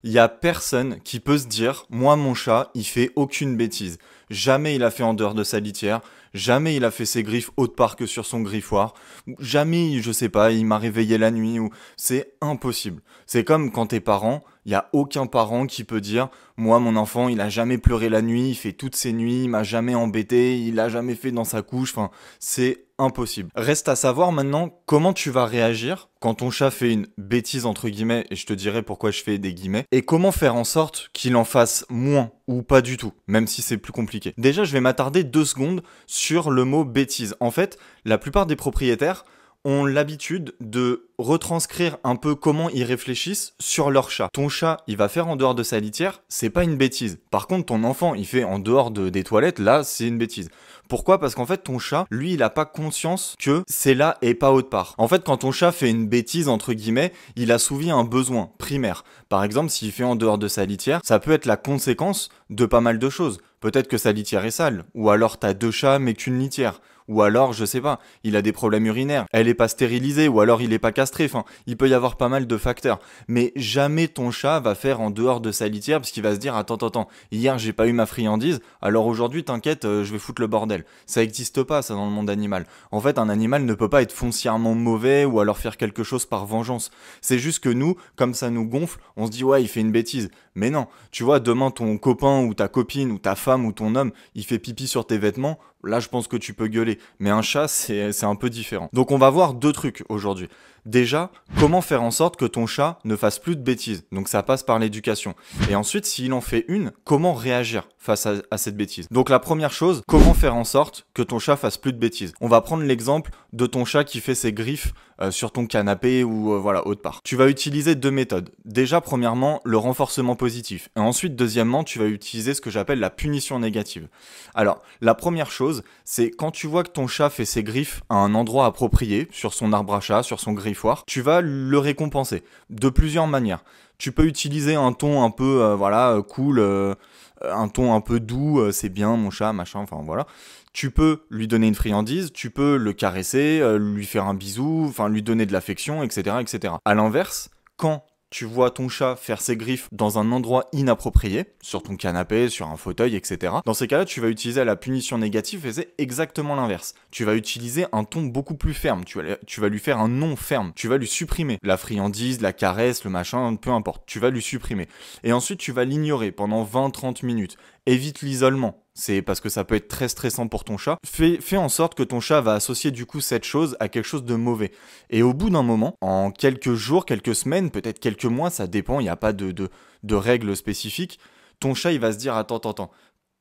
Il y a personne qui peut se dire, moi mon chat, il fait aucune bêtise. Jamais il a fait en dehors de sa litière, jamais il a fait ses griffes autre part que sur son griffoir, ou jamais, je sais pas, il m'a réveillé la nuit, ou c'est impossible. C'est comme quand t'es parent, il y a aucun parent qui peut dire, moi mon enfant, il a jamais pleuré la nuit, il fait toutes ses nuits, il m'a jamais embêté, il a jamais fait dans sa couche, enfin, c'est impossible. Reste à savoir maintenant comment tu vas réagir quand ton chat fait une bêtise entre guillemets, et je te dirai pourquoi je fais des guillemets, et comment faire en sorte qu'il en fasse moins ou pas du tout, même si c'est plus compliqué. Déjà, je vais m'attarder 2 secondes sur le mot bêtise. En fait, la plupart des propriétaires ont l'habitude de retranscrire un peu comment ils réfléchissent sur leur chat. Ton chat, il va faire en dehors de sa litière, c'est pas une bêtise. Par contre, ton enfant, il fait en dehors des toilettes, là, c'est une bêtise. Pourquoi? Parce qu'en fait, ton chat, lui, il a pas conscience que c'est là et pas autre part. En fait, quand ton chat fait une bêtise, entre guillemets, il assouvit un besoin primaire. Par exemple, s'il fait en dehors de sa litière, ça peut être la conséquence de pas mal de choses. Peut-être que sa litière est sale, ou alors t'as 2 chats mais qu'une litière. Ou alors, je sais pas, il a des problèmes urinaires, elle est pas stérilisée, ou alors il est pas castré, enfin, il peut y avoir pas mal de facteurs. Mais jamais ton chat va faire en dehors de sa litière, parce qu'il va se dire, attends, hier j'ai pas eu ma friandise, alors aujourd'hui, t'inquiète, je vais foutre le bordel. Ça existe pas, ça, dans le monde animal. En fait, un animal ne peut pas être foncièrement mauvais, ou alors faire quelque chose par vengeance. C'est juste que nous, comme ça nous gonfle, on se dit, ouais, il fait une bêtise. Mais non, tu vois, demain, ton copain, ou ta copine, ou ta femme, ou ton homme, il fait pipi sur tes vêtements, là je pense que tu peux gueuler. Mais un chat, c'est un peu différent. Donc on va voir 2 trucs aujourd'hui. Déjà, comment faire en sorte que ton chat ne fasse plus de bêtises. Donc ça passe par l'éducation. Et ensuite, s'il en fait une, comment réagir face à cette bêtise. Donc la première chose, comment faire en sorte que ton chat fasse plus de bêtises. On va prendre l'exemple de ton chat qui fait ses griffes sur ton canapé ou voilà, autre part. Tu vas utiliser 2 méthodes. Déjà, premièrement, le renforcement positif. Et ensuite, deuxièmement, tu vas utiliser ce que j'appelle la punition négative. Alors, la première chose, c'est quand tu vois que ton chat fait ses griffes à un endroit approprié, sur son arbre à chat, sur son griffoir, tu vas le récompenser de plusieurs manières. Tu peux utiliser un ton un peu, cool, un ton un peu doux, c'est bien mon chat, machin, enfin voilà. Tu peux lui donner une friandise, tu peux le caresser, lui faire un bisou, enfin lui donner de l'affection, etc., etc. À l'inverse, quand tu vois ton chat faire ses griffes dans un endroit inapproprié, sur ton canapé, sur un fauteuil, etc. Dans ces cas-là, tu vas utiliser la punition négative et c'est exactement l'inverse. Tu vas utiliser un ton beaucoup plus ferme, tu vas lui faire un non ferme, tu vas lui supprimer la friandise, la caresse, le machin, peu importe, tu vas lui supprimer. Et ensuite, tu vas l'ignorer pendant 20-30 minutes. Évite l'isolement. C'est parce que ça peut être très stressant pour ton chat. Fais en sorte que ton chat va associer du coup cette chose à quelque chose de mauvais. Et au bout d'un moment, en quelques jours, quelques semaines, peut-être quelques mois, ça dépend, il n'y a pas de règles spécifiques, ton chat il va se dire attends,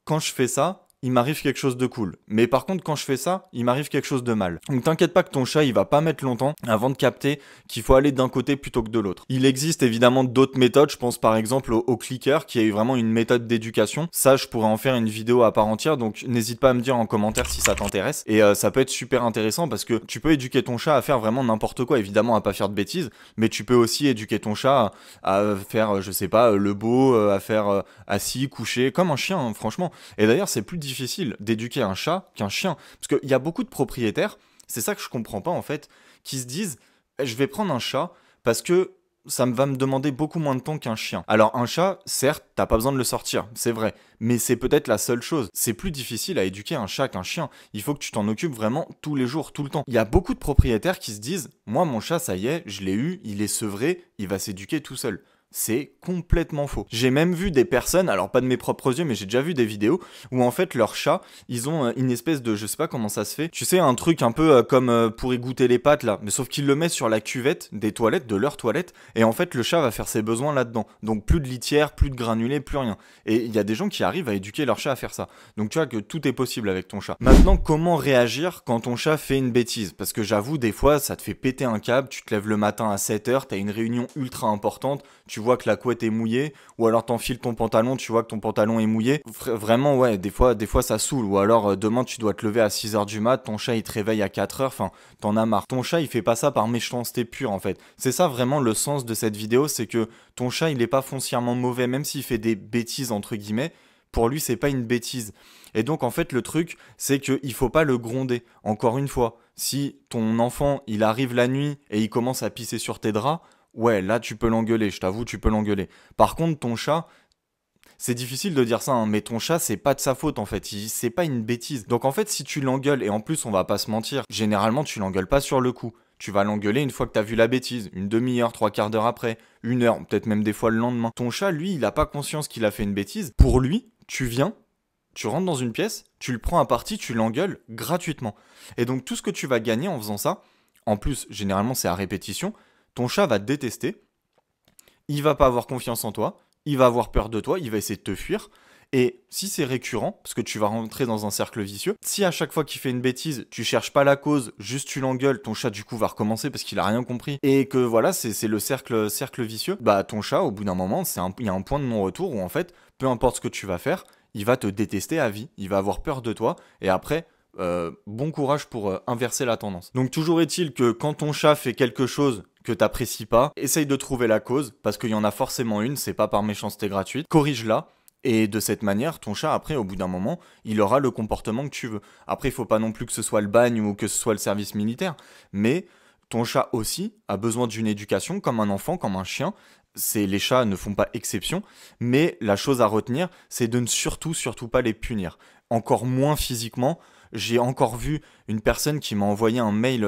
quand je fais ça, il m'arrive quelque chose de cool. Mais par contre, quand je fais ça, il m'arrive quelque chose de mal. Donc t'inquiète pas que ton chat, il va pas mettre longtemps avant de capter qu'il faut aller d'un côté plutôt que de l'autre. Il existe évidemment d'autres méthodes, je pense par exemple au clicker, qui est vraiment une méthode d'éducation. Ça, je pourrais en faire une vidéo à part entière, donc n'hésite pas à me dire en commentaire si ça t'intéresse. Et ça peut être super intéressant parce que tu peux éduquer ton chat à faire vraiment n'importe quoi, évidemment à pas faire de bêtises, mais tu peux aussi éduquer ton chat à faire, je sais pas, le beau, à faire assis, couché, comme un chien, hein, franchement. Et d'ailleurs, c'est plus difficile d'éduquer un chat qu'un chien. Parce qu'il y a beaucoup de propriétaires, c'est ça que je comprends pas en fait, qui se disent je vais prendre un chat parce que ça va me demander beaucoup moins de temps qu'un chien. Alors un chat, certes, t'as pas besoin de le sortir, c'est vrai, mais c'est peut-être la seule chose. C'est plus difficile à éduquer un chat qu'un chien. Il faut que tu t'en occupes vraiment tous les jours, tout le temps. Il y a beaucoup de propriétaires qui se disent moi mon chat, ça y est, je l'ai eu, il est sevré, il va s'éduquer tout seul. C'est complètement faux. J'ai même vu des personnes, alors pas de mes propres yeux, mais j'ai déjà vu des vidéos où en fait leurs chats, ils ont une espèce de, je sais pas comment ça se fait, tu sais un truc un peu comme pour égoutter les pattes là, mais sauf qu'ils le mettent sur la cuvette des toilettes, de leur toilette, et en fait le chat va faire ses besoins là-dedans. Donc plus de litière, plus de granulés, plus rien. Et il y a des gens qui arrivent à éduquer leur chat à faire ça. Donc tu vois que tout est possible avec ton chat. Maintenant, comment réagir quand ton chat fait une bêtise? Parce que j'avoue, des fois, ça te fait péter un câble, tu te lèves le matin à 7h, t'as une réunion ultra importante, tu vois que la couette est mouillée, ou alors t'enfiles ton pantalon, tu vois que ton pantalon est mouillé. Vraiment, ouais, des fois ça saoule. Ou alors demain tu dois te lever à 6h du mat, ton chat il te réveille à 4h, enfin, t'en as marre. Ton chat il fait pas ça par méchanceté pure en fait. C'est ça vraiment le sens de cette vidéo, c'est que ton chat il est pas foncièrement mauvais, même s'il fait des bêtises entre guillemets. Pour lui, c'est pas une bêtise. Et donc, en fait, le truc, c'est qu'il faut pas le gronder. Encore une fois, si ton enfant, il arrive la nuit et il commence à pisser sur tes draps, ouais, là tu peux l'engueuler, je t'avoue, tu peux l'engueuler. Par contre, ton chat, c'est difficile de dire ça, hein, mais ton chat, c'est pas de sa faute en fait, c'est pas une bêtise. Donc en fait, si tu l'engueules, et en plus, on va pas se mentir, généralement, tu l'engueules pas sur le coup. Tu vas l'engueuler une fois que t'as vu la bêtise, une demi-heure, trois quarts d'heure après, une heure, peut-être même des fois le lendemain. Ton chat, lui, il a pas conscience qu'il a fait une bêtise. Pour lui, tu viens, tu rentres dans une pièce, tu le prends à partie, tu l'engueules gratuitement. Et donc tout ce que tu vas gagner en faisant ça, en plus, généralement c'est à répétition, ton chat va te détester, il va pas avoir confiance en toi, il va avoir peur de toi, il va essayer de te fuir. Et si c'est récurrent, parce que tu vas rentrer dans un cercle vicieux, si à chaque fois qu'il fait une bêtise, tu cherches pas la cause, juste tu l'engueules, ton chat du coup va recommencer parce qu'il a rien compris, et que voilà, c'est le cercle vicieux, bah ton chat, au bout d'un moment, il y a un point de non-retour où en fait, peu importe ce que tu vas faire, il va te détester à vie, il va avoir peur de toi, et après, bon courage pour inverser la tendance. Donc toujours est-il que quand ton chat fait quelque chose que t'apprécies pas, essaye de trouver la cause, parce qu'il y en a forcément une, c'est pas par méchanceté gratuite, corrige-la, et de cette manière, ton chat, après, au bout d'un moment, il aura le comportement que tu veux. Après, il faut pas non plus que ce soit le bagne ou que ce soit le service militaire, mais ton chat aussi a besoin d'une éducation comme un enfant, comme un chien. Les chats ne font pas exception, mais la chose à retenir, c'est de ne surtout pas les punir. Encore moins physiquement. J'ai encore vu une personne qui m'a envoyé un mail,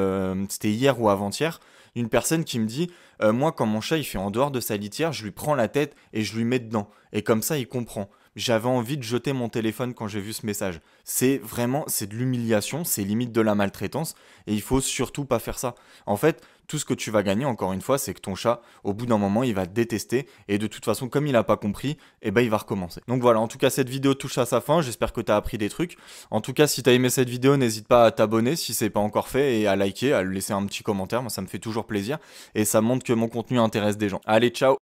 c'était hier ou avant-hier, une personne qui me dit moi, quand mon chat il fait en dehors de sa litière, je lui prends la tête et je lui mets dedans. Et comme ça, il comprend. J'avais envie de jeter mon téléphone quand j'ai vu ce message. C'est de l'humiliation, c'est limite de la maltraitance, et il faut surtout pas faire ça. En fait, tout ce que tu vas gagner, encore une fois, c'est que ton chat, au bout d'un moment, il va te détester, et de toute façon, comme il a pas compris, eh ben, il va recommencer. Donc voilà, en tout cas, cette vidéo touche à sa fin, j'espère que tu as appris des trucs. En tout cas, si tu as aimé cette vidéo, n'hésite pas à t'abonner si c'est pas encore fait, et à liker, à laisser un petit commentaire, moi ça me fait toujours plaisir, et ça montre que mon contenu intéresse des gens. Allez, ciao!